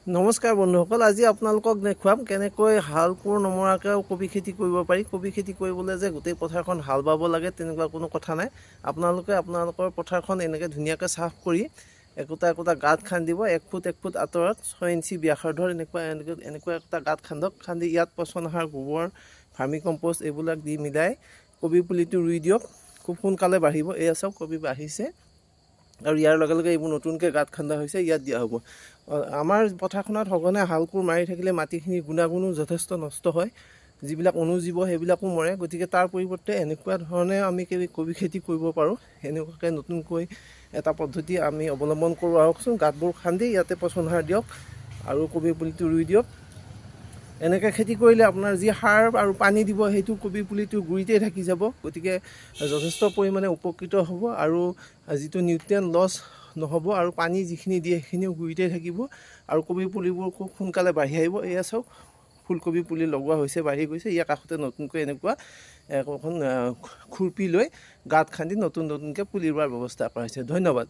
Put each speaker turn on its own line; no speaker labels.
নমস্কাৰ বন্ধুসকল, আজি আপোনালোকক দেখুৱাম কেনেকৈ হাল কোৰ নমৰাকৈ কবি খেতি কৰিব পাৰি। কবি খেতি কৰিবলৈ যে গোটেই পথাৰখন হাল বাব লাগে তেনেকুৱা কোনো কথা নাই। আপোনালোকে আপোনালোকৰ পথাৰখন এনেকৈ ধুনীয়াকৈ চাফ কৰি একোটা একোটা গাঁত খান্দিব। 1 ফুট 1 ফুট আঁতৰত 6 ইঞ্চি ব্যাসাৰ্ধৰ এনেকুৱা এটা গাঁত খান্দি ইয়াত পচন সাৰ, গোবৰ, ভাৰ্মি কম্পষ্ট এইবিলাক দি মিলাই কবি পুলিটো ৰুই দিয়ক। খুব সোনকালে বাঢ়িব। এয়া চাওক, কবি বাঢ়িছে আৰু ইয়াৰ লগে লগে এইবোৰ নতুনকৈ গাঁত খান্দা হৈছে, ইয়াত দিয়া হ'ব। আমাৰ পথাৰখনত সঘনে হাল কোৰ মাৰি থাকিলে মাটিখিনিৰ গুণাগুণো যথেষ্ট নষ্ট হয়, যিবিলাক অনুজীৱ সেইবিলাকো মৰে। গতিকে তাৰ পৰিৱৰ্তে এনেকুৱা ধৰণে আমি কবি খেতি কৰিব পাৰোঁ। এনেকুৱাকৈ নতুনকৈ এটা পদ্ধতি আমি অৱলম্বন কৰোঁ। আহকচোন, গাঁতবোৰ খান্দি ইয়াতে পচন সাৰ দিয়ক আৰু কবি পুলিটো ৰুই দিয়ক। এনেকৈ খেতি কৰিলে আপোনাৰ যি সাৰ আৰু পানী দিব সেইটো কবি পুলিটো গুৰিতেই থাকি যাব। গতিকে যথেষ্ট পৰিমাণে উপকৃত হ'ব আৰু যিটো নিউট্ৰিয়েণ্ট লছ নহ'ব আৰু পানী যিখিনি দিয়ে সেইখিনিও গুৰিতেই থাকিব আৰু কবি পুলিবোৰ খুব সোনকালে বাঢ়ি আহিব। এয়া চাওক, ফুলকবি পুলি লগোৱা হৈছে, বাঢ়ি গৈছে। ইয়াৰ কাষতে নতুনকৈ এনেকুৱা এখন খুৰপি লৈ গাঁত খান্দি নতুনকৈ পুলি ৰোৱাৰ ব্যৱস্থা কৰা হৈছে। ধন্যবাদ।